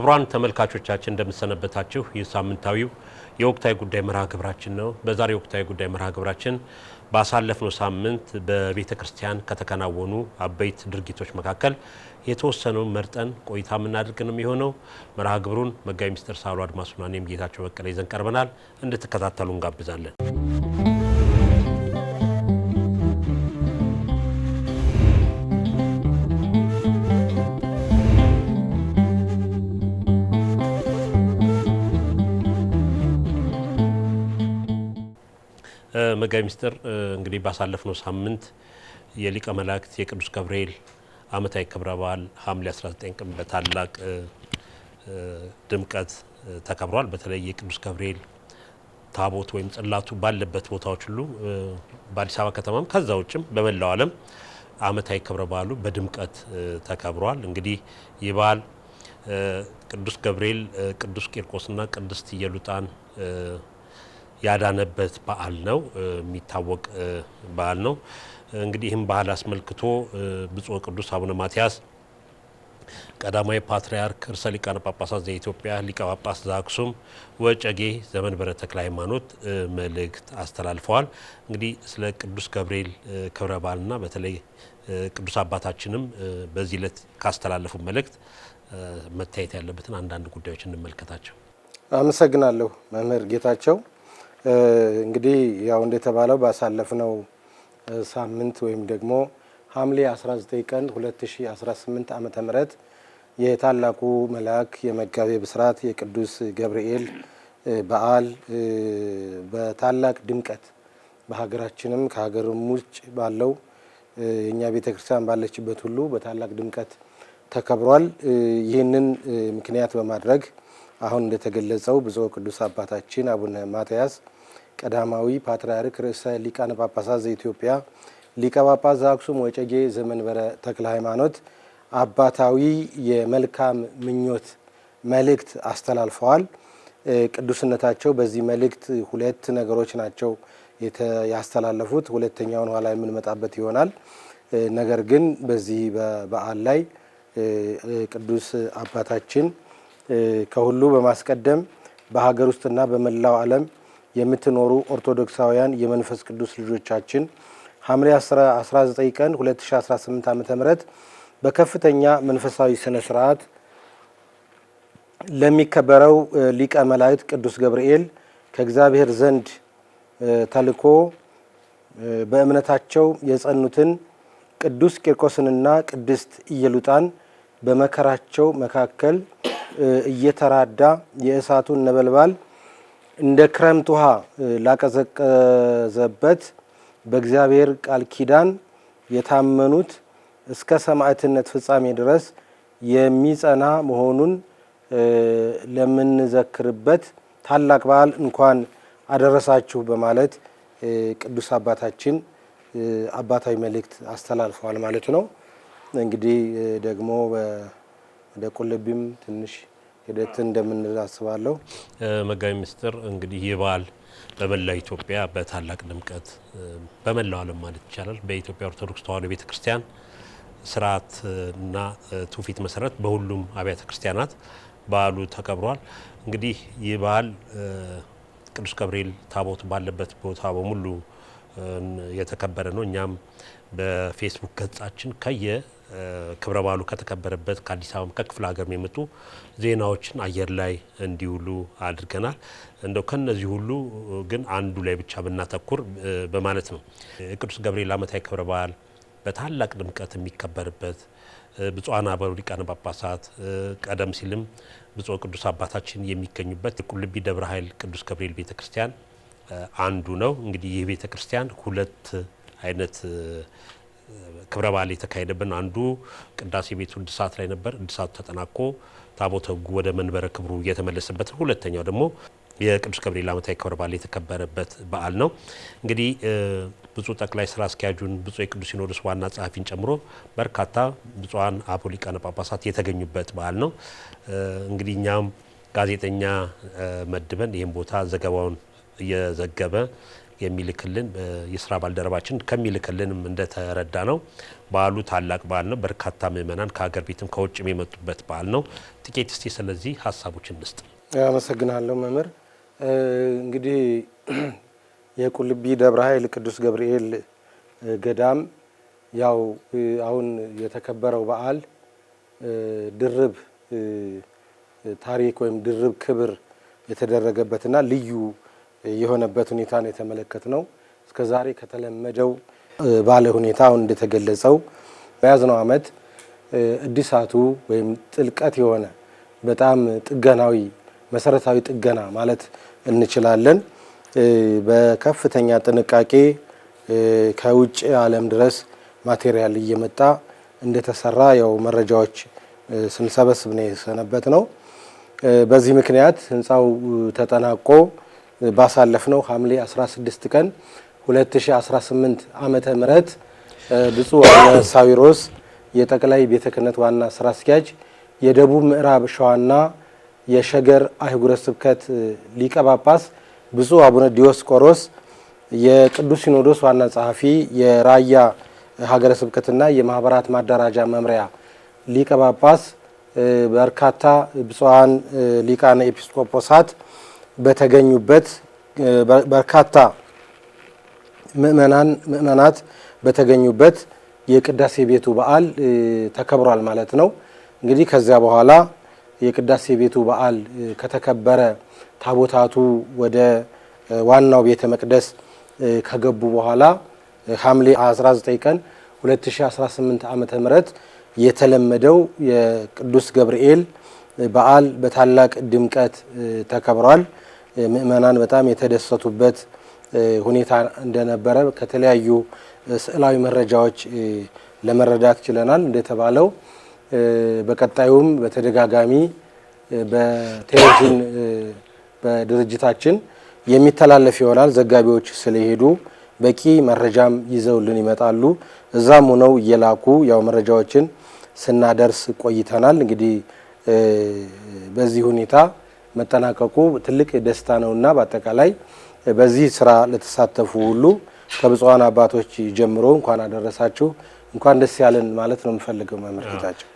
ክብራን ተመልካቾቻችን እንደምሰነበታችሁ የሳምንታዊው የወቅታዊ ጉዳይ መርሃ ግብራችን ነው። በዛሬው ወቅታዊ ጉዳይ መርሃ ግብራችን ባሳለፍነው ሳምንት በቤተክርስቲያን ከተከናወኑ አበይት ድርጊቶች መካከል የተወሰነውን መርጠን ቆይታ የምናደርግ ነው የሚሆነው። መርሃ ግብሩን መጋቢ ሚስጥር ሳሉ አድማሱና እኔም ጌታቸው በቀለ ይዘን ቀርበናል። እንድትከታተሉ እንጋብዛለን። መጋቢ ሚስጥር እንግዲህ ባሳለፍነው ሳምንት የሊቀ መላእክት የቅዱስ ገብርኤል ዓመታዊ ክብረ በዓል ሐምሌ 19 ቀን በታላቅ ድምቀት ተከብሯል። በተለይ የቅዱስ ገብርኤል ታቦት ወይም ጽላቱ ባለበት ቦታዎች ሁሉ በአዲስ አበባ ከተማም ከዛ ውጭም በመላው ዓለም ዓመታዊ ክብረ በዓሉ በድምቀት ተከብሯል። እንግዲህ ይህ በዓል ቅዱስ ገብርኤል ቅዱስ ቂርቆስና ቅድስት ኢየሉጣን ያዳነበት በዓል ነው፣ የሚታወቅ በዓል ነው። እንግዲህ ይህም በዓል አስመልክቶ ብፁዕ ቅዱስ አቡነ ማትያስ ቀዳማዊ ፓትርያርክ ርዕሰ ሊቃነ ጳጳሳት ዘኢትዮጵያ ሊቀ ጳጳስ ዘአክሱም ወዕጨጌ ዘመንበረ ተክለ ሃይማኖት መልእክት አስተላልፈዋል። እንግዲህ ስለ ቅዱስ ገብርኤል ክብረ በዓልና በተለይ ቅዱስ አባታችንም በዚህ ዕለት ካስተላለፉ መልእክት መታየት ያለበትን አንዳንድ ጉዳዮች እንመልከታቸው። አመሰግናለሁ መምህር ጌታቸው። እንግዲህ ያው እንደተባለው ባሳለፍነው ሳምንት ወይም ደግሞ ሐምሌ 19 ቀን 2018 ዓመተ ምህረት የታላቁ መልአክ የመጋቤ ብስራት የቅዱስ ገብርኤል በዓል በታላቅ ድምቀት በሀገራችንም ከሀገርም ውጭ ባለው የኛ ቤተክርስቲያን ባለችበት ሁሉ በታላቅ ድምቀት ተከብሯል። ይህንን ምክንያት በማድረግ አሁን እንደተገለጸው ብፁዕ ቅዱስ አባታችን አቡነ ማትያስ ቀዳማዊ ፓትርያርክ ርዕሰ ሊቃነ ጳጳሳት ዘኢትዮጵያ ሊቀ ጳጳስ ዘአክሱም ወዕጨጌ ዘመንበረ ተክለ ሃይማኖት አባታዊ የመልካም ምኞት መልእክት አስተላልፈዋል። ቅዱስነታቸው በዚህ መልእክት ሁለት ነገሮች ናቸው ያስተላለፉት። ሁለተኛውን ኋላ የምንመጣበት ይሆናል። ነገር ግን በዚህ በበዓል ላይ ቅዱስ አባታችን ከሁሉ በማስቀደም በሀገር ውስጥና በመላው ዓለም የምትኖሩ ኦርቶዶክሳውያን የመንፈስ ቅዱስ ልጆቻችን ሐምሌ 19 ቀን 2018 ዓ.ም በከፍተኛ መንፈሳዊ ስነ ስርዓት ለሚከበረው ሊቀ መላእክት ቅዱስ ገብርኤል ከእግዚአብሔር ዘንድ ተልኮ በእምነታቸው የጸኑትን ቅዱስ ቂርቆስንና ቅድስት ኢየሉጣን በመከራቸው መካከል እየተራዳ የእሳቱን ነበልባል እንደ ክረምት ውሃ ላቀዘቀዘበት በእግዚአብሔር ቃል ኪዳን የታመኑት እስከ ሰማዕትነት ፍጻሜ ድረስ የሚጸና መሆኑን ለምንዘክርበት ታላቅ በዓል እንኳን አደረሳችሁ በማለት ቅዱስ አባታችን አባታዊ መልእክት አስተላልፈዋል ማለት ነው። እንግዲህ ደግሞ ወደ ቁልቢም ትንሽ ሂደት እንደምንላስባለሁ። መጋቢ ሚስጥር እንግዲህ ይህ በዓል በመላው ኢትዮጵያ በታላቅ ድምቀት በመላው ዓለም ማለት ይቻላል በኢትዮጵያ ኦርቶዶክስ ተዋሕዶ ቤተክርስቲያን ስርዓትና ትውፊት መሰረት በሁሉም አብያተ ክርስቲያናት በዓሉ ተከብሯል። እንግዲህ ይህ በዓል ቅዱስ ገብርኤል ታቦት ባለበት ቦታ በሙሉ የተከበረ ነው። እኛም በፌስቡክ ገጻችን ክብረ በዓሉ ከተከበረበት ከአዲስ አበባ ከክፍለ ሀገር የመጡ ዜናዎችን አየር ላይ እንዲውሉ አድርገናል። እንደው ከነዚህ ሁሉ ግን አንዱ ላይ ብቻ ብናተኩር በማለት ነው። የቅዱስ ገብርኤል ዓመታዊ ክብረ በዓል በታላቅ ድምቀት የሚከበርበት ብፁዓን አበው ሊቃነ ጳጳሳት ቀደም ሲልም ብፁዕ ቅዱስ አባታችን የሚገኙበት የቁልቢ ደብረ ኃይል ቅዱስ ገብርኤል ቤተክርስቲያን አንዱ ነው። እንግዲህ ይህ ቤተክርስቲያን ሁለት አይነት ክብረ በዓል የተካሄደበት አንዱ ቅዳሴ ቤቱ እድሳት ላይ ነበር። እድሳቱ ተጠናቆ ታቦተ ሕጉ ወደ መንበረ ክብሩ የተመለሰበት፣ ሁለተኛው ደግሞ የቅዱስ ገብርኤል ዓመታዊ ክብረ በዓል የተከበረበት በዓል ነው። እንግዲህ ብፁዕ ጠቅላይ ስራ አስኪያጁን ብፁዕ የቅዱስ ሲኖዶስ ዋና ጸሐፊን ጨምሮ በርካታ ብፁዓን አበው ሊቃነ ጳጳሳት የተገኙበት በዓል ነው። እንግዲህ እኛም ጋዜጠኛ መድበን ይህን ቦታ ዘገባውን እየዘገበ የሚልክልን የስራ ባልደረባችን ከሚልክልንም እንደተረዳ ነው በዓሉ ታላቅ በዓል ነው። በርካታ ምእመናን ከሀገር ቤትም ከውጭም የመጡበት በዓል ነው። ጥቂት እስቲ ስለዚህ ሀሳቦችን እንስጥ። አመሰግናለሁ መምህር። እንግዲህ የቁልቢ ደብረ ኃይል ቅዱስ ገብርኤል ገዳም ያው አሁን የተከበረው በዓል ድርብ ታሪክ ወይም ድርብ ክብር የተደረገበትና ልዩ የሆነበት ሁኔታ ነው የተመለከትነው። እስከዛሬ ከተለመደው ባለ ሁኔታ አሁን እንደተገለጸው በያዝነው ዓመት እድሳቱ ወይም ጥልቀት የሆነ በጣም ጥገናዊ መሰረታዊ ጥገና ማለት እንችላለን በከፍተኛ ጥንቃቄ ከውጭ ዓለም ድረስ ማቴሪያል እየመጣ እንደተሰራ ያው መረጃዎች ስንሰበስብ ነው የሰነበት ነው። በዚህ ምክንያት ህንጻው ተጠናቆ ባሳለፍነው ሐምሌ 16 ቀን 2018 ዓመተ ምህረት ብፁዕ አቡነ ሳዊሮስ የጠቅላይ ቤተ ክህነት ዋና ስራ አስኪያጅ የደቡብ ምዕራብ ሸዋና የሸገር አህጉረ ስብከት ሊቀ ጳጳስ ብፁዕ አቡነ ዲዮስቆሮስ የቅዱስ ሲኖዶስ ዋና ጸሐፊ የራያ ሀገረ ስብከትና የማህበራት ማደራጃ መምሪያ ሊቀ ጳጳስ በርካታ ብፁዓን ሊቃነ ኤጲስቆጶሳት በተገኙበት በርካታ ምእመናት በተገኙበት የቅዳሴ ቤቱ በዓል ተከብሯል ማለት ነው። እንግዲህ ከዚያ በኋላ የቅዳሴ ቤቱ በዓል ከተከበረ ታቦታቱ ወደ ዋናው ቤተ መቅደስ ከገቡ በኋላ ሐምሌ 19 ቀን 2018 ዓመተ ምህረት የተለመደው የቅዱስ ገብርኤል በዓል በታላቅ ድምቀት ተከብሯል። ምእመናን በጣም የተደሰቱበት ሁኔታ እንደነበረ ከተለያዩ ስዕላዊ መረጃዎች ለመረዳት ችለናል። እንደተባለው በቀጣዩም በተደጋጋሚ በቴሌቪዥን በድርጅታችን የሚተላለፍ ይሆናል። ዘጋቢዎች ስለሄዱ በቂ መረጃም ይዘውልን ይመጣሉ። እዛም ሆነው እየላኩ ያው መረጃዎችን ስናደርስ ቆይተናል። እንግዲህ በዚህ ሁኔታ መጠናቀቁ ትልቅ ደስታ ነውና በአጠቃላይ በዚህ ስራ ለተሳተፉ ሁሉ ከብፁዓን አባቶች ጀምሮ እንኳን አደረሳችሁ እንኳን ደስ ያለን ማለት ነው የምፈልገው መመልከታቸው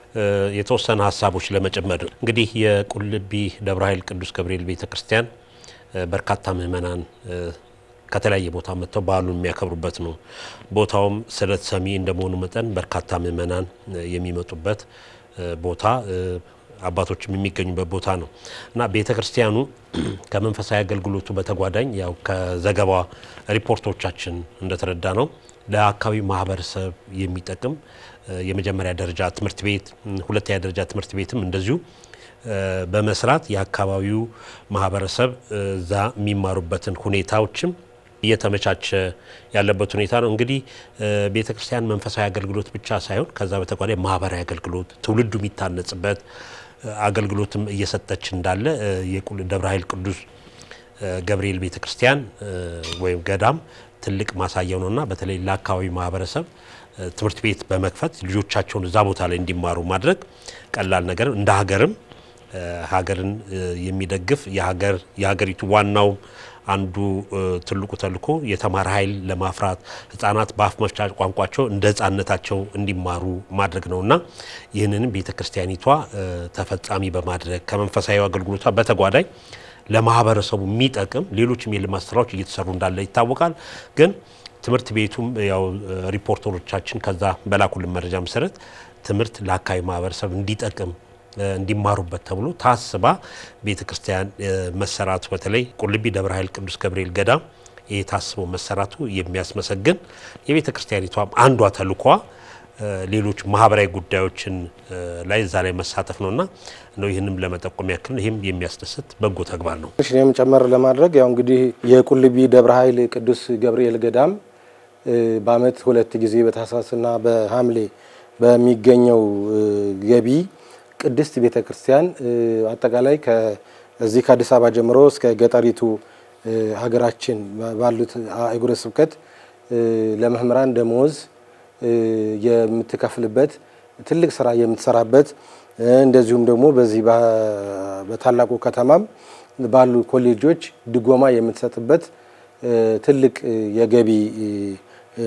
የተወሰነ ሀሳቦች ለመጨመር እንግዲህ የቁልቢ ደብረ ኃይል ቅዱስ ገብርኤል ቤተክርስቲያን በርካታ ምእመናን ከተለያየ ቦታ መጥተው በዓሉን የሚያከብሩበት ነው። ቦታውም ስለት ሰሚ እንደመሆኑ መጠን በርካታ ምእመናን የሚመጡበት ቦታ አባቶችም የሚገኙበት ቦታ ነው እና ቤተክርስቲያኑ ከመንፈሳዊ አገልግሎቱ በተጓዳኝ ያው ከዘገባ ሪፖርቶቻችን እንደተረዳ ነው ለአካባቢ ማህበረሰብ የሚጠቅም የመጀመሪያ ደረጃ ትምህርት ቤት ሁለተኛ ደረጃ ትምህርት ቤትም እንደዚሁ በመስራት የአካባቢው ማህበረሰብ ዛ የሚማሩበትን ሁኔታዎችም እየተመቻቸ ያለበት ሁኔታ ነው። እንግዲህ ቤተክርስቲያን መንፈሳዊ አገልግሎት ብቻ ሳይሆን ከዛ በተጓዳኝ ማህበራዊ አገልግሎት ትውልዱ የሚታነጽበት አገልግሎትም እየሰጠች እንዳለ የደብረ ኃይል ቅዱስ ገብርኤል ቤተክርስቲያን ወይም ገዳም ትልቅ ማሳያው ነውና በተለይ ለአካባቢ ማህበረሰብ ትምህርት ቤት በመክፈት ልጆቻቸውን እዛ ቦታ ላይ እንዲማሩ ማድረግ ቀላል ነገር እንደ ሀገርም ሀገርን የሚደግፍ የሀገሪቱ ዋናው አንዱ ትልቁ ተልኮ የተማረ ኃይል ለማፍራት ህፃናት በአፍ መፍቻ ቋንቋቸው እንደ ህፃንነታቸው እንዲማሩ ማድረግ ነውና ይህንንም ቤተክርስቲያኒቷ ተፈጻሚ በማድረግ ከመንፈሳዊ አገልግሎቷ በተጓዳኝ ለማህበረሰቡ የሚጠቅም ሌሎችም የልማት ስራዎች እየተሰሩ እንዳለ ይታወቃል። ግን ትምህርት ቤቱም ያው ሪፖርተሮቻችን ከዛ በላኩልን መረጃ መሰረት ትምህርት ለአካባቢ ማህበረሰብ እንዲጠቅም እንዲማሩበት ተብሎ ታስባ ቤተክርስቲያን መሰራቱ በተለይ ቁልቢ ደብረ ኃይል ቅዱስ ገብርኤል ገዳም የታስቦ መሰራቱ የሚያስመሰግን የቤተክርስቲያኒቷም አንዷ ተልኳ ሌሎች ማህበራዊ ጉዳዮችን ላይ እዛ ላይ መሳተፍ ነውና ነው ይህንም ለመጠቆም ያክል ይህም የሚያስደስት በጎ ተግባር ነው። እኔም ጨመር ለማድረግ ያው እንግዲህ የቁልቢ ደብረ ኃይል ቅዱስ ገብርኤል ገዳም በአመት 2 ጊዜ በታህሳስና በሐምሌ በሚገኘው ገቢ ቅድስት ቤተክርስቲያን አጠቃላይ ከዚህ ከአዲስ አበባ ጀምሮ እስከ ገጠሪቱ ሀገራችን ባሉት አህጉረ ስብከት ለመምህራን ደሞዝ የምትከፍልበት ትልቅ ስራ የምትሰራበት እንደዚሁም ደግሞ በዚህ በታላቁ ከተማም ባሉ ኮሌጆች ድጎማ የምትሰጥበት ትልቅ የገቢ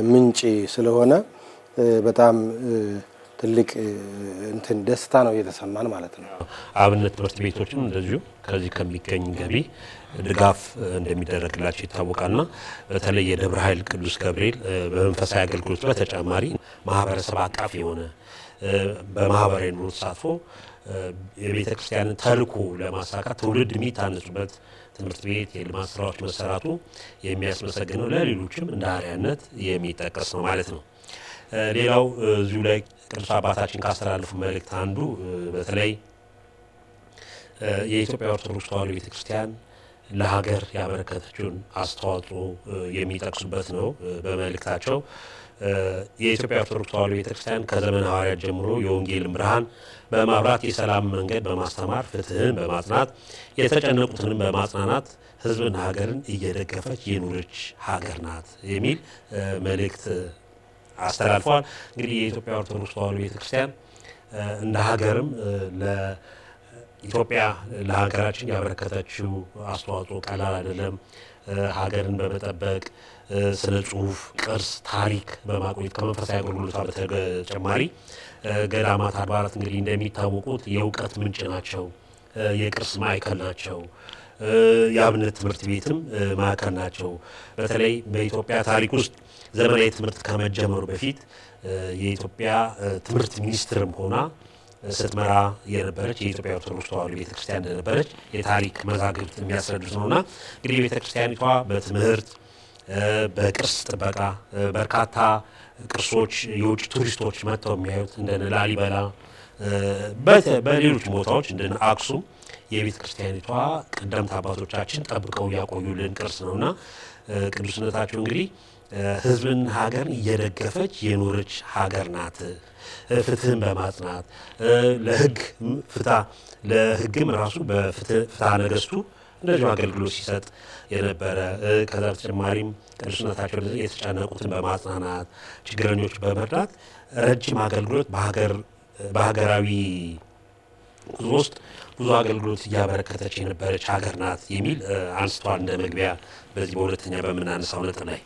ምንጭ ስለሆነ በጣም ትልቅ እንትን ደስታ ነው የተሰማን ማለት ነው። አብነት ትምህርት ቤቶችም እንደዚሁ ከዚህ ከሚገኝ ገቢ ድጋፍ እንደሚደረግላቸው ይታወቃልና በተለይ የደብረ ኃይል ቅዱስ ገብርኤል በመንፈሳዊ አገልግሎት በተጨማሪ ማህበረሰብ አቀፍ የሆነ በማህበራዊ ኑሮ ተሳትፎ የቤተ ክርስቲያንን ተልእኮ ለማሳካት ትውልድ የሚታነጹበት ትምህርት ቤት የልማት ስራዎች መሰራቱ የሚያስመሰግነው ለሌሎችም እንደ አርአያነት የሚጠቀስ ነው ማለት ነው። ሌላው እዚሁ ላይ ቅዱስ አባታችን ካስተላለፉ መልእክት አንዱ በተለይ የኢትዮጵያ ኦርቶዶክስ ተዋሕዶ ቤተክርስቲያን ለሀገር ያበረከተችውን አስተዋጽኦ የሚጠቅሱበት ነው። በመልእክታቸው የኢትዮጵያ ኦርቶዶክስ ተዋሕዶ ቤተክርስቲያን ከዘመነ ሐዋርያት ጀምሮ የወንጌልን ብርሃን በማብራት የሰላም መንገድ በማስተማር ፍትህን በማጽናት የተጨነቁትንም በማጽናናት ሕዝብና ሀገርን እየደገፈች የኖረች ሀገር ናት የሚል መልእክት አስተላልፏል። እንግዲህ የኢትዮጵያ ኦርቶዶክስ ተዋሕዶ ቤተክርስቲያን እንደ ሀገርም ለኢትዮጵያ ለሀገራችን ያበረከተችው አስተዋጽኦ ቀላል አይደለም። ሀገርን በመጠበቅ ስነ ጽሁፍ፣ ቅርስ፣ ታሪክ በማቆየት ከመንፈሳዊ አገልግሎቷ በተጨማሪ ገዳማት፣ አድባራት እንግዲህ እንደሚታወቁት የእውቀት ምንጭ ናቸው፣ የቅርስ ማዕከል ናቸው። የአብነት ትምህርት ቤትም ማዕከል ናቸው። በተለይ በኢትዮጵያ ታሪክ ውስጥ ዘመናዊ ትምህርት ከመጀመሩ በፊት የኢትዮጵያ ትምህርት ሚኒስትርም ሆና ስትመራ የነበረች የኢትዮጵያ ኦርቶዶክስ ተዋሕዶ ቤተክርስቲያን እንደነበረች የታሪክ መዛግብት የሚያስረዱት ነውና እንግዲህ ቤተክርስቲያኒቷ በትምህርት በቅርስ ጥበቃ በርካታ ቅርሶች የውጭ ቱሪስቶች መጥተው የሚያዩት እንደነ ላሊበላ በሌሎች ቦታዎች እንደነ አክሱም የቤተ ክርስቲያኒቷ ቀደምት አባቶቻችን ጠብቀው ያቆዩልን ቅርስ ነውና ቅዱስነታቸው እንግዲህ ሕዝብን ሀገርን እየደገፈች የኖረች ሀገር ናት። ፍትህን በማጽናት ለሕግም ራሱ በፍትሐ ነገሥቱ እንደዚሁ አገልግሎት ሲሰጥ የነበረ ከዛ በተጨማሪም ቅዱስነታቸው የተጨነቁትን በማጽናናት ችግረኞች በመርዳት ረጅም አገልግሎት በሀገራዊ ጉዞ ውስጥ ብዙ አገልግሎት እያበረከተች የነበረች ሀገር ናት የሚል አንስተዋል እንደ መግቢያ በዚህ በሁለተኛ በምናነሳው ነጥብ ላይ።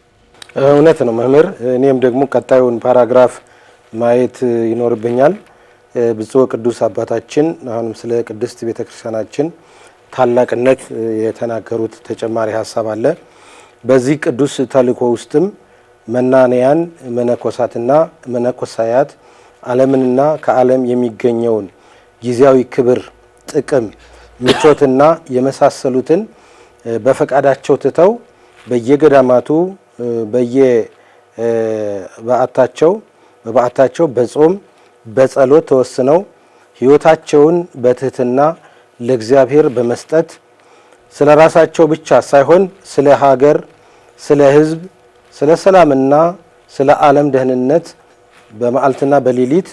እውነት ነው መምህር። እኔም ደግሞ ቀጣዩን ፓራግራፍ ማየት ይኖርብኛል። ብፁዕ ቅዱስ አባታችን አሁንም ስለ ቅድስት ቤተክርስቲያናችን ታላቅነት የተናገሩት ተጨማሪ ሀሳብ አለ። በዚህ ቅዱስ ተልእኮ ውስጥም መናንያን መነኮሳትና መነኮሳያት ዓለምንና ከዓለም የሚገኘውን ጊዜያዊ ክብር፣ ጥቅም፣ ምቾትና የመሳሰሉትን በፈቃዳቸው ትተው በየገዳማቱ በበዓታቸው በጾም በጸሎት ተወስነው ሕይወታቸውን በትህትና ለእግዚአብሔር በመስጠት ስለ ራሳቸው ብቻ ሳይሆን ስለ ሀገር፣ ስለ ሕዝብ፣ ስለ ሰላምና ስለ ዓለም ደህንነት በመዓልትና በሌሊት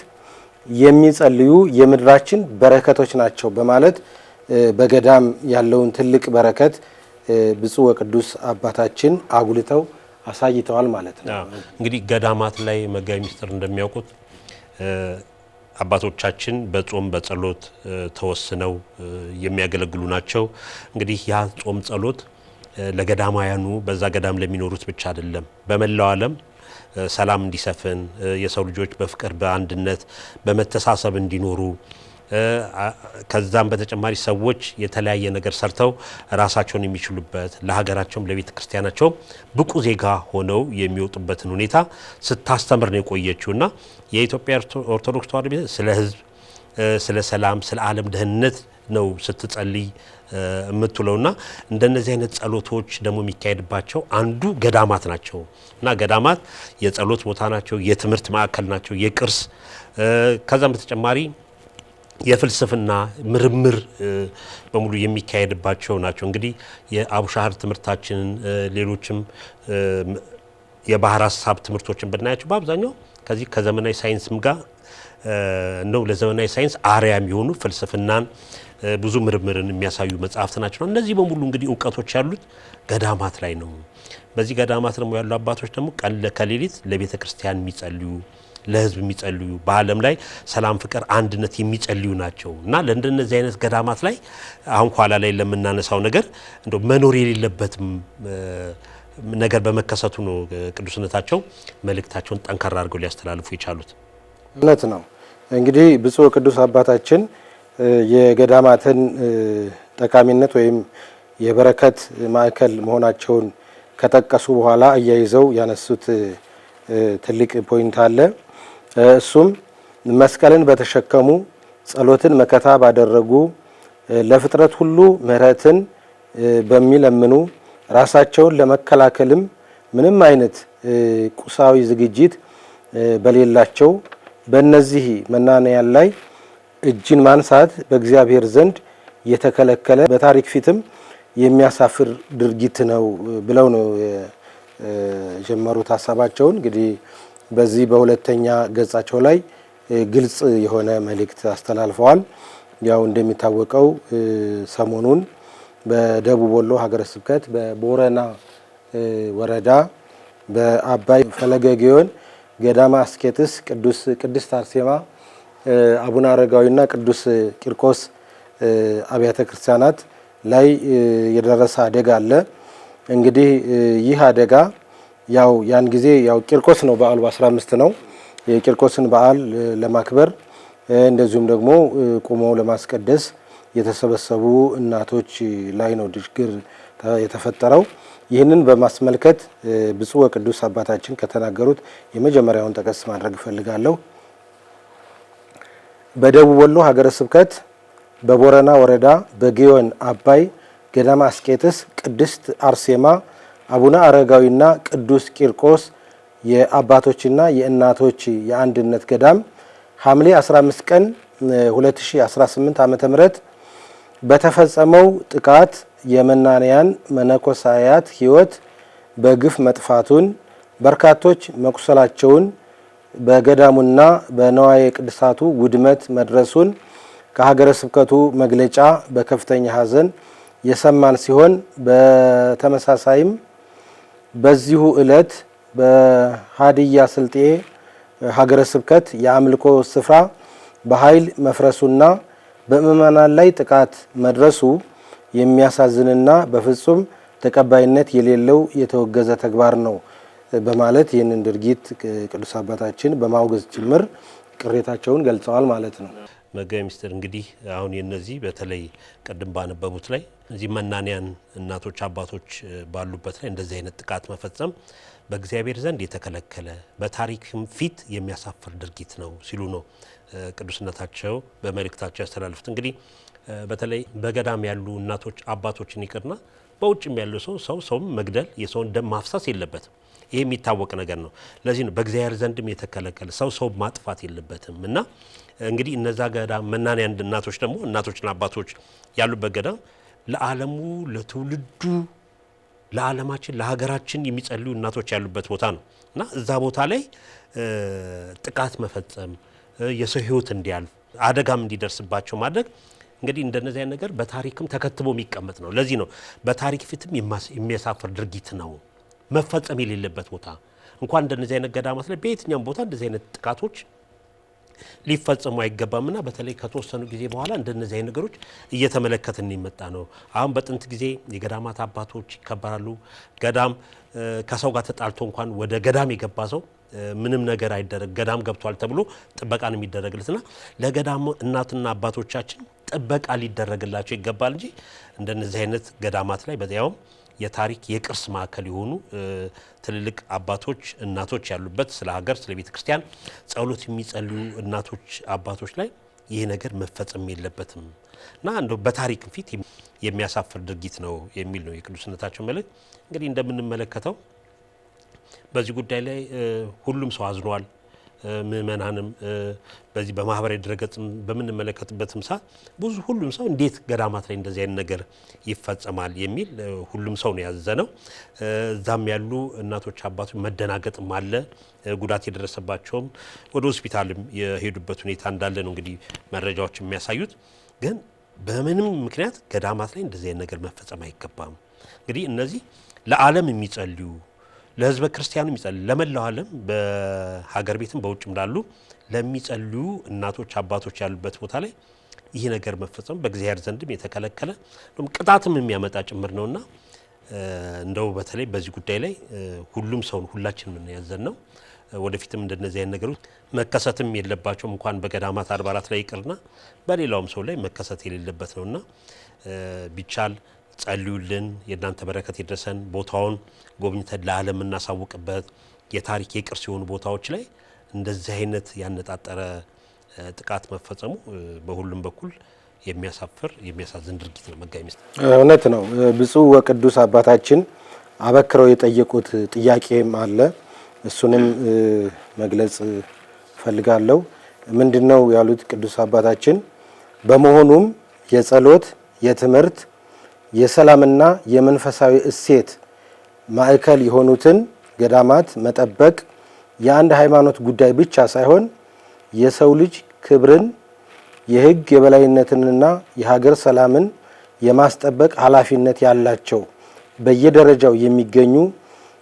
የሚጸልዩ የምድራችን በረከቶች ናቸው በማለት በገዳም ያለውን ትልቅ በረከት ብፁዕ ወቅዱስ አባታችን አጉልተው አሳይተዋል ማለት ነው። እንግዲህ ገዳማት ላይ መጋቢ ምስጢር እንደሚያውቁት አባቶቻችን በጾም በጸሎት ተወስነው የሚያገለግሉ ናቸው። እንግዲህ ያ ጾም ጸሎት ለገዳማውያኑ በዛ ገዳም ለሚኖሩት ብቻ አይደለም፣ በመላው ዓለም ሰላም እንዲሰፍን የሰው ልጆች በፍቅር በአንድነት በመተሳሰብ እንዲኖሩ ከዛም በተጨማሪ ሰዎች የተለያየ ነገር ሰርተው ራሳቸውን የሚችሉበት ለሀገራቸውም ለቤተ ክርስቲያናቸውም ብቁ ዜጋ ሆነው የሚወጡበትን ሁኔታ ስታስተምር ነው የቆየችውና የኢትዮጵያ ኦርቶዶክስ ተዋሕዶ ቤተ ስለ ሕዝብ፣ ስለ ሰላም፣ ስለ ዓለም ደህንነት ነው ስትጸልይ የምትውለውና እንደነዚህ አይነት ጸሎቶች ደግሞ የሚካሄድባቸው አንዱ ገዳማት ናቸው እና ገዳማት የጸሎት ቦታ ናቸው፣ የትምህርት ማዕከል ናቸው፣ የቅርስ ከዛም በተጨማሪ የፍልስፍና ምርምር በሙሉ የሚካሄድባቸው ናቸው። እንግዲህ የአቡሻህር ትምህርታችንን ሌሎችም የባህር ሀሳብ ትምህርቶችን ብናያቸው በአብዛኛው ከዚህ ከዘመናዊ ሳይንስም ጋር ነው። ለዘመናዊ ሳይንስ አርአያ የሚሆኑ ፍልስፍናን ብዙ ምርምርን የሚያሳዩ መጽሐፍት ናቸው። እነዚህ በሙሉ እንግዲህ እውቀቶች ያሉት ገዳማት ላይ ነው። በዚህ ገዳማት ደግሞ ያሉ አባቶች ደግሞ ቀን ከሌሊት ለቤተ ክርስቲያን የሚጸልዩ ለሕዝብ የሚጸልዩ በዓለም ላይ ሰላም፣ ፍቅር፣ አንድነት የሚጸልዩ ናቸው እና ለእንደነዚህ አይነት ገዳማት ላይ አሁን ኋላ ላይ ለምናነሳው ነገር እንደው መኖር የሌለበትም ነገር በመከሰቱ ነው ቅዱስነታቸው መልእክታቸውን ጠንካራ አድርገው ሊያስተላልፉ የቻሉት። እውነት ነው። እንግዲህ ብፁዕ ቅዱስ አባታችን የገዳማትን ጠቃሚነት ወይም የበረከት ማዕከል መሆናቸውን ከጠቀሱ በኋላ አያይዘው ያነሱት ትልቅ ፖይንት አለ። እሱም መስቀልን በተሸከሙ ጸሎትን መከታ ባደረጉ ለፍጥረት ሁሉ ምሕረትን በሚለምኑ ራሳቸውን ለመከላከልም ምንም አይነት ቁሳዊ ዝግጅት በሌላቸው በእነዚህ መናንያን ላይ እጅን ማንሳት በእግዚአብሔር ዘንድ የተከለከለ በታሪክ ፊትም የሚያሳፍር ድርጊት ነው ብለው ነው የጀመሩት ሀሳባቸውን። እንግዲህ በዚህ በሁለተኛ ገጻቸው ላይ ግልጽ የሆነ መልእክት አስተላልፈዋል። ያው እንደሚታወቀው ሰሞኑን በደቡብ ወሎ ሀገረ ስብከት በቦረና ወረዳ በአባይ ፈለገ ግዮን ገዳማ አስኬጥስ ቅድስት አርሴማ አቡነ አረጋዊና ቅዱስ ቂርቆስ አብያተ ክርስቲያናት ላይ የደረሰ አደጋ አለ። እንግዲህ ይህ አደጋ ያው ያን ጊዜ ያው ቂርቆስ ነው በዓሉ በ15 ነው። የቂርቆስን በዓል ለማክበር እንደዚሁም ደግሞ ቆመው ለማስቀደስ የተሰበሰቡ እናቶች ላይ ነው ችግር የተፈጠረው። ይህንን በማስመልከት ብፁዕ ወቅዱስ አባታችን ከተናገሩት የመጀመሪያውን ጠቀስ ማድረግ እፈልጋለሁ። በደቡብ ወሎ ሀገረ ስብከት በቦረና ወረዳ በግዮን አባይ ገዳማ አስቄጥስ ቅድስት አርሴማ አቡነ አረጋዊና ቅዱስ ቂርቆስ የአባቶችና የእናቶች የአንድነት ገዳም ሐምሌ 15 ቀን 2018 ዓ.ም በተፈጸመው ጥቃት የመናንያን መነኮሳያት ሕይወት በግፍ መጥፋቱን በርካቶች መቁሰላቸውን በገዳሙና በነዋየ ቅድሳቱ ውድመት መድረሱን ከሀገረ ስብከቱ መግለጫ በከፍተኛ ሐዘን የሰማን ሲሆን በተመሳሳይም በዚሁ ዕለት በሀዲያ ስልጤ ሀገረ ስብከት የአምልኮ ስፍራ በኃይል መፍረሱና በምእመናን ላይ ጥቃት መድረሱ የሚያሳዝንና በፍጹም ተቀባይነት የሌለው የተወገዘ ተግባር ነው በማለት ይህንን ድርጊት ቅዱስ አባታችን በማውገዝ ጭምር ቅሬታቸውን ገልጸዋል ማለት ነው። መጋቤ ምስጢር እንግዲህ አሁን የነዚህ በተለይ ቀደም ባነበቡት ላይ እዚህ መናንያን እናቶች አባቶች ባሉበት ላይ እንደዚህ አይነት ጥቃት መፈጸም በእግዚአብሔር ዘንድ የተከለከለ በታሪክም ፊት የሚያሳፍር ድርጊት ነው ሲሉ ነው ቅዱስነታቸው በመልእክታቸው ያስተላልፉት። እንግዲህ በተለይ በገዳም ያሉ እናቶች አባቶችን ይቅርና በውጭም ያለው ሰውም መግደል የሰውን ደም ማፍሰስ የለበትም። ይሄ የሚታወቅ ነገር ነው። ለዚህ ነው በእግዚአብሔር ዘንድም የተከለከለ ሰው ማጥፋት የለበትም። እና እንግዲህ እነዛ ገዳም መናንያን እናቶች ደግሞ እናቶችና አባቶች ያሉበት ገዳም ለዓለሙ ለትውልዱ ለዓለማችን ለሀገራችን የሚጸልዩ እናቶች ያሉበት ቦታ ነው እና እዛ ቦታ ላይ ጥቃት መፈጸም የሰው ሕይወት እንዲያልፍ አደጋም እንዲደርስባቸው ማድረግ እንግዲህ እንደነዚህ አይነት ነገር በታሪክም ተከትቦ የሚቀመጥ ነው። ለዚህ ነው በታሪክ ፊትም የሚያሳፍር ድርጊት ነው መፈጸም የሌለበት ቦታ እንኳን እንደነዚህ አይነት ገዳማት ላይ በየትኛውም ቦታ እንደዚህ አይነት ጥቃቶች ሊፈጸሙ አይገባምና በተለይ ከተወሰኑ ጊዜ በኋላ እንደነዚህ አይነት ነገሮች እየተመለከትን ይመጣ ነው። አሁን በጥንት ጊዜ የገዳማት አባቶች ይከበራሉ። ገዳም ከሰው ጋር ተጣልቶ እንኳን ወደ ገዳም የገባ ሰው ምንም ነገር አይደረግ ገዳም ገብቷል ተብሎ ጥበቃን የሚደረግለትና ለገዳም እናትና አባቶቻችን ጥበቃ ሊደረግላቸው ይገባል እንጂ እንደነዚህ አይነት ገዳማት ላይ በዚያውም የታሪክ የቅርስ ማዕከል የሆኑ ትልልቅ አባቶች እናቶች ያሉበት ስለ ሀገር ስለ ቤተ ክርስቲያን ጸሎት የሚጸልዩ እናቶች አባቶች ላይ ይሄ ነገር መፈጸም የለበትም እና እንደው በታሪክ ፊት የሚያሳፍር ድርጊት ነው የሚል ነው የቅዱስነታቸው መልእክት። እንግዲህ እንደምንመለከተው በዚህ ጉዳይ ላይ ሁሉም ሰው አዝኗል። ምእመናንም በዚህ በማህበራዊ ድረገጽ በምንመለከትበትም ሰዓት ሁሉም ሰው እንዴት ገዳማት ላይ እንደዚህ አይነት ነገር ይፈጸማል የሚል ሁሉም ሰው ነው ያዘነው። እዛም ያሉ እናቶች አባቶች መደናገጥም አለ። ጉዳት የደረሰባቸውም ወደ ሆስፒታልም የሄዱበት ሁኔታ እንዳለ ነው እንግዲህ መረጃዎች የሚያሳዩት። ግን በምንም ምክንያት ገዳማት ላይ እንደዚህ አይነት ነገር መፈጸም አይገባም። እንግዲህ እነዚህ ለዓለም የሚጸልዩ ለህዝበ ክርስቲያኑ የሚጸልዩ ለመላው ዓለም በሀገር ቤትም በውጭም ላሉ ለሚጸልዩ እናቶች አባቶች ያሉበት ቦታ ላይ ይህ ነገር መፈጸም በእግዚአብሔር ዘንድም የተከለከለ ቅጣትም የሚያመጣ ጭምር ነውና እንደው በተለይ በዚህ ጉዳይ ላይ ሁሉም ሰው ሁላችንም ምን ያዘነው ወደፊትም እንደነዚህ አይነት ነገሮች መከሰትም የለባቸውም እንኳን በገዳማት አድባራት ላይ ይቅርና በሌላውም ሰው ላይ መከሰት የሌለበት ነውና ቢቻል ጸልዩልን የእናንተ በረከት ይድረሰን ቦታውን ጎብኝተን ለዓለም እናሳውቅበት የታሪክ የቅርስ የሆኑ ቦታዎች ላይ እንደዚህ አይነት ያነጣጠረ ጥቃት መፈጸሙ በሁሉም በኩል የሚያሳፍር የሚያሳዝን ድርጊት ነው። መጋቢ ሚስጥር እውነት ነው። ብፁዕ ወቅዱስ አባታችን አበክረው የጠየቁት ጥያቄም አለ። እሱንም መግለጽ ፈልጋለሁ። ምንድነው ያሉት ቅዱስ አባታችን? በመሆኑም የጸሎት፣ የትምህርት፣ የሰላምና የመንፈሳዊ እሴት ማዕከል የሆኑትን ገዳማት መጠበቅ የአንድ ሃይማኖት ጉዳይ ብቻ ሳይሆን የሰው ልጅ ክብርን የሕግ የበላይነትንና የሀገር ሰላምን የማስጠበቅ ኃላፊነት ያላቸው በየደረጃው የሚገኙ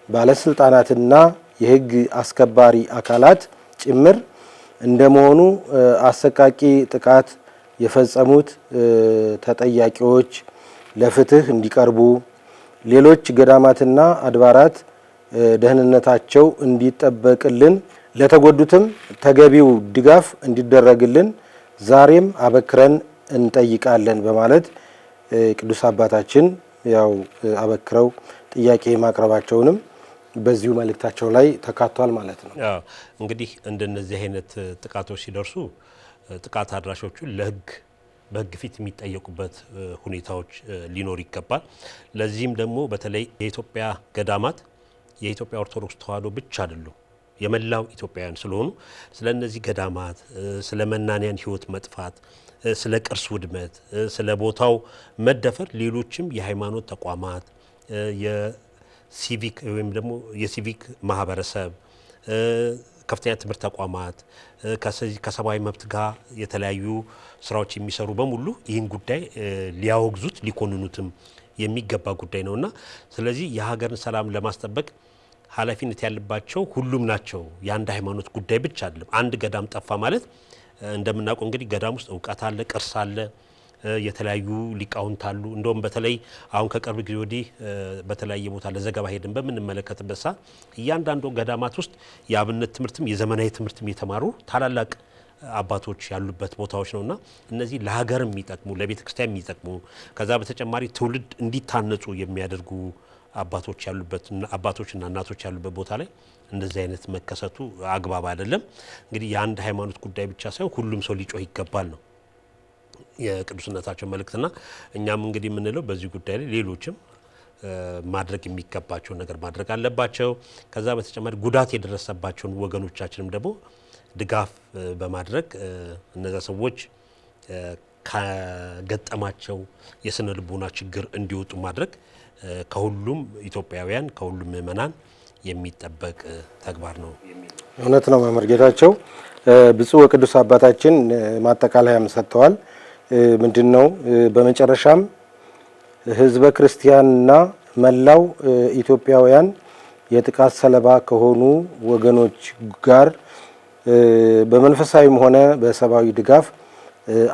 ባለስልጣናትና የሕግ አስከባሪ አካላት ጭምር እንደመሆኑ አሰቃቂ ጥቃት የፈጸሙት ተጠያቂዎች ለፍትህ እንዲቀርቡ ሌሎች ገዳማትና አድባራት ደህንነታቸው እንዲጠበቅልን ለተጎዱትም ተገቢው ድጋፍ እንዲደረግልን ዛሬም አበክረን እንጠይቃለን በማለት ቅዱስ አባታችን ያው አበክረው ጥያቄ ማቅረባቸውንም በዚሁ መልእክታቸው ላይ ተካቷል ማለት ነው። እንግዲህ እንደነዚህ አይነት ጥቃቶች ሲደርሱ ጥቃት አድራሾቹ በሕግ ፊት የሚጠየቁበት ሁኔታዎች ሊኖር ይገባል። ለዚህም ደግሞ በተለይ የኢትዮጵያ ገዳማት የኢትዮጵያ ኦርቶዶክስ ተዋሕዶ ብቻ አይደሉም የመላው ኢትዮጵያውያን ስለሆኑ ስለ እነዚህ ገዳማት ስለ መናንያን ሕይወት መጥፋት ስለ ቅርስ ውድመት ስለ ቦታው መደፈር ሌሎችም የሃይማኖት ተቋማት የሲቪክ ወይም ደግሞ የሲቪክ ማህበረሰብ ከፍተኛ ትምህርት ተቋማት ከሰብአዊ መብት ጋር የተለያዩ ስራዎች የሚሰሩ በሙሉ ይህን ጉዳይ ሊያወግዙት ሊኮንኑትም የሚገባ ጉዳይ ነውና ስለዚህ የሀገርን ሰላም ለማስጠበቅ ኃላፊነት ያለባቸው ሁሉም ናቸው። የአንድ ሃይማኖት ጉዳይ ብቻ አይደለም። አንድ ገዳም ጠፋ ማለት እንደምናውቀው እንግዲህ ገዳም ውስጥ እውቀት አለ፣ ቅርስ አለ፣ የተለያዩ ሊቃውንት አሉ። እንደውም በተለይ አሁን ከቅርብ ጊዜ ወዲህ በተለያየ ቦታ ለዘገባ ሄደን በምንመለከትበት ሰዓት እያንዳንዱ ገዳማት ውስጥ የአብነት ትምህርትም የዘመናዊ ትምህርትም የተማሩ ታላላቅ አባቶች ያሉበት ቦታዎች ነውና እነዚህ ለሀገር የሚጠቅሙ ለቤተ ክርስቲያን የሚጠቅሙ ከዛ በተጨማሪ ትውልድ እንዲታነጹ የሚያደርጉ አባቶች ያሉበት አባቶችና እናቶች ያሉበት ቦታ ላይ እንደዚህ አይነት መከሰቱ አግባብ አይደለም። እንግዲህ የአንድ ሃይማኖት ጉዳይ ብቻ ሳይሆን ሁሉም ሰው ሊጮህ ይገባል ነው የቅዱስነታቸው መልእክትና እኛም እንግዲህ የምንለው በዚህ ጉዳይ ላይ ሌሎችም ማድረግ የሚገባቸው ነገር ማድረግ አለባቸው። ከዛ በተጨማሪ ጉዳት የደረሰባቸውን ወገኖቻችንም ደግሞ ድጋፍ በማድረግ እነዛ ሰዎች ከገጠማቸው የስነ ልቦና ችግር እንዲወጡ ማድረግ ከሁሉም ኢትዮጵያውያን ከሁሉም ምእመናን የሚጠበቅ ተግባር ነው። እውነት ነው መምህር ጌታቸው። ብፁዕ ወቅዱስ አባታችን ማጠቃለያም ሰጥተዋል። ምንድነው በመጨረሻም ህዝበ ክርስቲያንና መላው ኢትዮጵያውያን የጥቃት ሰለባ ከሆኑ ወገኖች ጋር በመንፈሳዊም ሆነ በሰብአዊ ድጋፍ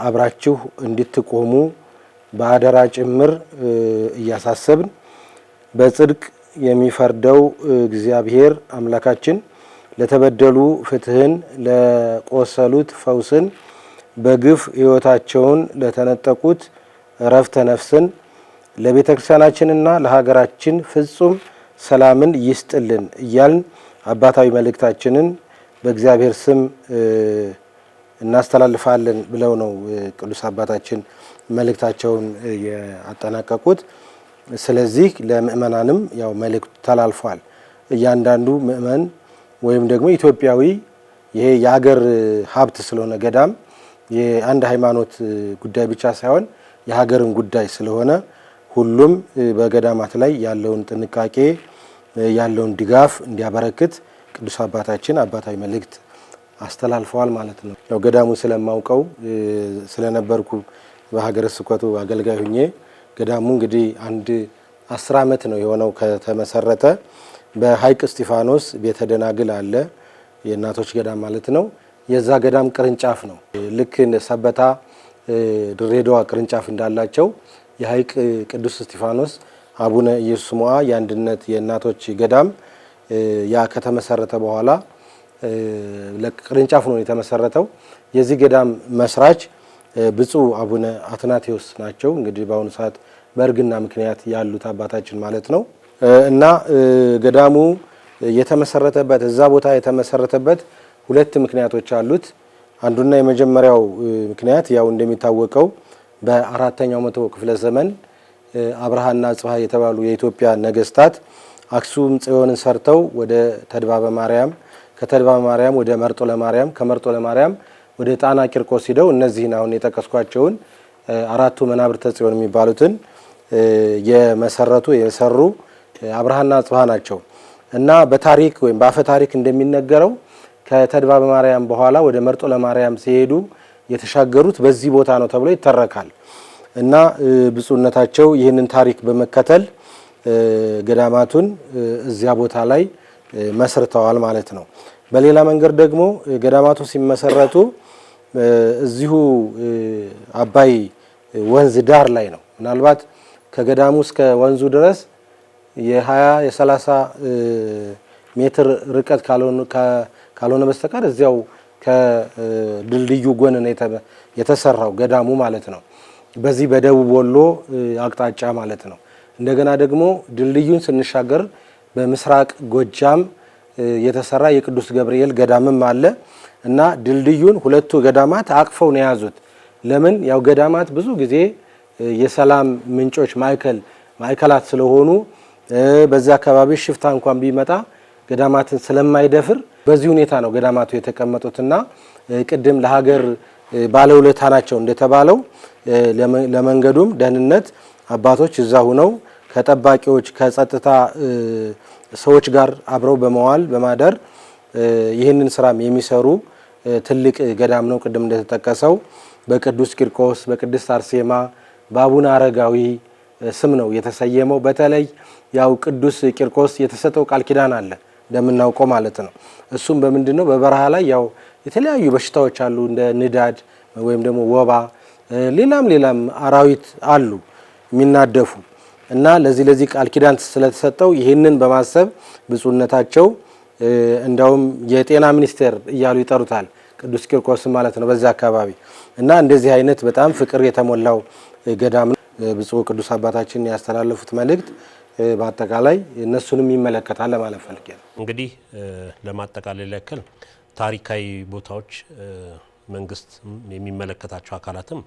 አብራችሁ እንድትቆሙ በአደራ ጭምር እያሳሰብን በጽድቅ የሚፈርደው እግዚአብሔር አምላካችን ለተበደሉ ፍትህን፣ ለቆሰሉት ፈውስን፣ በግፍ ሕይወታቸውን ለተነጠቁት እረፍተ ነፍስን፣ ለቤተ ክርስቲያናችንና ለሀገራችን ፍጹም ሰላምን ይስጥልን እያልን አባታዊ መልእክታችንን በእግዚአብሔር ስም እናስተላልፋለን ብለው ነው ቅዱስ አባታችን መልእክታቸውን ያጠናቀቁት። ስለዚህ ለምእመናንም ያው መልእክቱ ተላልፏል። እያንዳንዱ ምእመን ወይም ደግሞ ኢትዮጵያዊ ይሄ የሀገር ሀብት ስለሆነ ገዳም የአንድ ሃይማኖት ጉዳይ ብቻ ሳይሆን የሀገርን ጉዳይ ስለሆነ ሁሉም በገዳማት ላይ ያለውን ጥንቃቄ ያለውን ድጋፍ እንዲያበረክት ቅዱስ አባታችን አባታዊ መልእክት አስተላልፈዋል ማለት ነው። ያው ገዳሙ ስለማውቀው ስለነበርኩ በሀገረ ስብከቱ አገልጋይ ሆኜ ገዳሙ እንግዲህ አንድ 10 ዓመት ነው የሆነው ከተመሰረተ። በሐይቅ እስጢፋኖስ ቤተ ደናግል አለ የእናቶች ገዳም ማለት ነው። የዛ ገዳም ቅርንጫፍ ነው። ልክ ሰበታ ድሬዳዋ ቅርንጫፍ እንዳላቸው የሐይቅ ቅዱስ እስጢፋኖስ አቡነ ኢየሱስ ሞዐ የአንድነት የእናቶች ገዳም ያ ከተመሰረተ በኋላ ለቅርንጫፍ ነው የተመሰረተው። የዚህ ገዳም መስራች ብፁዕ አቡነ አትናቴዎስ ናቸው። እንግዲህ በአሁኑ ሰዓት በእርግና ምክንያት ያሉት አባታችን ማለት ነው። እና ገዳሙ የተመሰረተበት እዛ ቦታ የተመሰረተበት ሁለት ምክንያቶች አሉት። አንዱና የመጀመሪያው ምክንያት ያው እንደሚታወቀው በአራተኛው መቶ ክፍለ ዘመን አብርሃና አጽብሃ የተባሉ የኢትዮጵያ ነገስታት አክሱም ጽዮንን ሰርተው ወደ ተድባበ ማርያም፣ ከተድባበ ማርያም ወደ መርጦ ለማርያም፣ ከመርጦ ለማርያም ወደ ጣና ቂርቆስ ሂደው እነዚህን አሁን የጠቀስኳቸውን አራቱ መናብርተ ጽዮን የሚባሉትን የሰሩ አብርሃና አጽብሃ ናቸው። እና በታሪክ ወይም በአፈ ታሪክ እንደሚነገረው ከተድባበ ማርያም በኋላ ወደ መርጦ ለማርያም ሲሄዱ የተሻገሩት በዚህ ቦታ ነው ተብሎ ይተረካል። እና ብፁዕነታቸው ይህንን ታሪክ በመከተል ገዳማቱን እዚያ ቦታ ላይ መስርተዋል ማለት ነው። በሌላ መንገድ ደግሞ ገዳማቱ ሲመሰረቱ እዚሁ አባይ ወንዝ ዳር ላይ ነው። ምናልባት ከገዳሙ እስከ ወንዙ ድረስ የ20 የ30 ሜትር ርቀት ካልሆነ በስተቀር እዚያው ከድልድዩ ጎን ነው የተሰራው ገዳሙ ማለት ነው። በዚህ በደቡብ ወሎ አቅጣጫ ማለት ነው። እንደገና ደግሞ ድልድዩን ስንሻገር በምስራቅ ጎጃም የተሰራ የቅዱስ ገብርኤል ገዳምም አለ እና ድልድዩን ሁለቱ ገዳማት አቅፈው ነው የያዙት። ለምን? ያው ገዳማት ብዙ ጊዜ የሰላም ምንጮች ማዕከላት ስለሆኑ በዛ አካባቢ ሽፍታ እንኳን ቢመጣ ገዳማትን ስለማይደፍር በዚህ ሁኔታ ነው ገዳማቱ የተቀመጡትና ቅድም ለሀገር ባለውለታ ናቸው እንደተባለው ለመንገዱም ደህንነት አባቶች እዛ ሆነው ከጠባቂዎች ከጸጥታ ሰዎች ጋር አብረው በመዋል በማደር ይህንን ስራም የሚሰሩ ትልቅ ገዳም ነው። ቅድም እንደተጠቀሰው በቅዱስ ቂርቆስ፣ በቅድስት አርሴማ፣ በአቡነ አረጋዊ ስም ነው የተሰየመው። በተለይ ያው ቅዱስ ቂርቆስ የተሰጠው ቃል ኪዳን አለ እንደምናውቀው ማለት ነው። እሱም በምንድነው? በበረሃ ላይ ያው የተለያዩ በሽታዎች አሉ እንደ ንዳድ ወይም ደግሞ ወባ፣ ሌላም አራዊት አሉ የሚናደፉ እና ለዚህ ቃል ኪዳን ስለተሰጠው ይህንን በማሰብ ብፁዕነታቸው እንዳውም የጤና ሚኒስቴር እያሉ ይጠሩታል ቅዱስ ቂርቆስ ማለት ነው በዛ አካባቢ። እና እንደዚህ አይነት በጣም ፍቅር የተሞላው ገዳም ነው። ብፁዕ ቅዱስ አባታችን ያስተላለፉት መልእክት በአጠቃላይ እነሱንም ይመለከታል ለማለት ፈልጌ ነው። እንግዲህ ለማጠቃለል ያክል ታሪካዊ ቦታዎች መንግስት የሚመለከታቸው አካላትም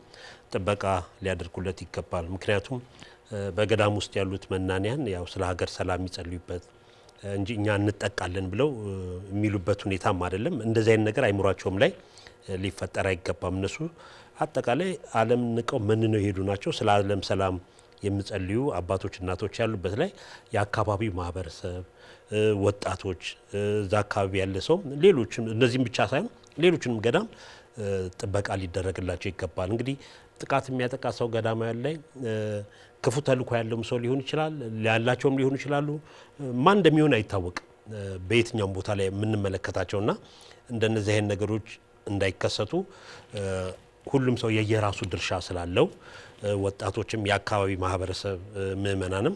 ጥበቃ ሊያደርጉለት ይገባል። ምክንያቱም በገዳም ውስጥ ያሉት መናንያን ያው ስለ ሀገር ሰላም ይጸልዩበት እንጂ እኛ እንጠቃለን ብለው የሚሉበት ሁኔታም አይደለም። እንደዚህ አይነት ነገር አይምሯቸውም ላይ ሊፈጠር አይገባም። እነሱ አጠቃላይ ዓለም ንቀው መንነው የሄዱ ናቸው። ስለ ዓለም ሰላም የሚጸልዩ አባቶች እናቶች ያሉበት ላይ የአካባቢው ማህበረሰብ ወጣቶች እዛ አካባቢ ያለ ሰው ሌሎችም እነዚህም ብቻ ሳይሆን ሌሎችንም ገዳም ጥበቃ ሊደረግላቸው ይገባል። እንግዲህ ጥቃት የሚያጠቃ ሰው ገዳማውያን ላይ ክፉ ተልእኮ ያለውም ሰው ሊሆን ይችላል፣ ያላቸውም ሊሆኑ ይችላሉ። ማን እንደሚሆን አይታወቅም በየትኛውም ቦታ ላይ የምንመለከታቸውና እንደነዚህ አይነት ነገሮች እንዳይከሰቱ ሁሉም ሰው የየራሱ ድርሻ ስላለው ወጣቶችም የአካባቢ ማህበረሰብ ምእመናንም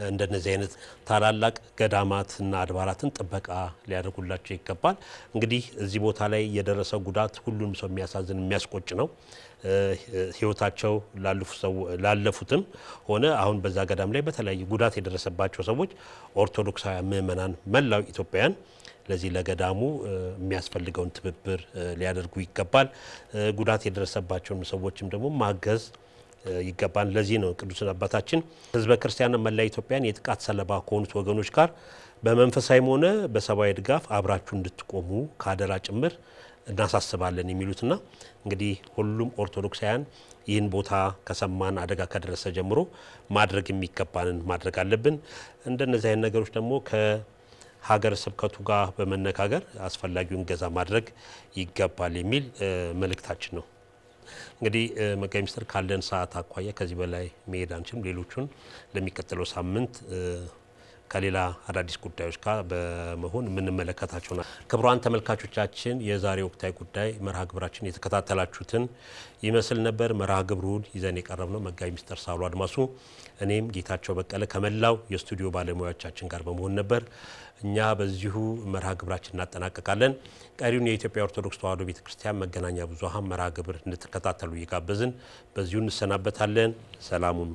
እንደነዚህ አይነት ታላላቅ ገዳማትና አድባራትን ጥበቃ ሊያደርጉላቸው ይገባል። እንግዲህ እዚህ ቦታ ላይ የደረሰው ጉዳት ሁሉም ሰው የሚያሳዝን የሚያስቆጭ ነው። ህይወታቸው ላለፉትም ሆነ አሁን በዛ ገዳም ላይ በተለያየ ጉዳት የደረሰባቸው ሰዎች ኦርቶዶክሳውያን ምእመናን መላው ኢትዮጵያውያን ለዚህ ለገዳሙ የሚያስፈልገውን ትብብር ሊያደርጉ ይገባል። ጉዳት የደረሰባቸውን ሰዎችም ደግሞ ማገዝ ይገባል። ለዚህ ነው ቅዱስ አባታችን ህዝበ ክርስቲያን መላ ኢትዮጵያን የጥቃት ሰለባ ከሆኑት ወገኖች ጋር በመንፈሳዊም ሆነ በሰብአዊ ድጋፍ አብራችሁ እንድትቆሙ ካደራ ጭምር እናሳስባለን የሚሉትና እንግዲህ ሁሉም ኦርቶዶክሳውያን ይህን ቦታ ከሰማን አደጋ ከደረሰ ጀምሮ ማድረግ የሚገባንን ማድረግ አለብን። እንደነዚህ አይነት ነገሮች ደግሞ ከሀገረ ስብከቱ ጋር በመነጋገር አስፈላጊውን ገዛ ማድረግ ይገባል የሚል መልእክታችን ነው። እንግዲህ መጋቤ ምስጢር ካለን ሰዓት አኳያ ከዚህ በላይ መሄድ አንችልም። ሌሎቹን ለሚቀጥለው ሳምንት ከሌላ አዳዲስ ጉዳዮች ጋር በመሆን የምንመለከታቸው ነው። ክቡራን ተመልካቾቻችን የዛሬ ወቅታዊ ጉዳይ መርሃ ግብራችን የተከታተላችሁትን ይመስል ነበር። መርሃ ግብሩን ይዘን የቀረብነው መጋቢ ሚስተር ሳህሉ አድማሱ፣ እኔም ጌታቸው በቀለ ከመላው የስቱዲዮ ባለሙያዎቻችን ጋር በመሆን ነበር። እኛ በዚሁ መርሃ ግብራችን እናጠናቀቃለን። ቀሪውን የኢትዮጵያ ኦርቶዶክስ ተዋሕዶ ቤተክርስቲያን መገናኛ ብዙኃን መርሃ ግብር እንድትከታተሉ እየጋበዝን በዚሁ እንሰናበታለን። ሰላሙን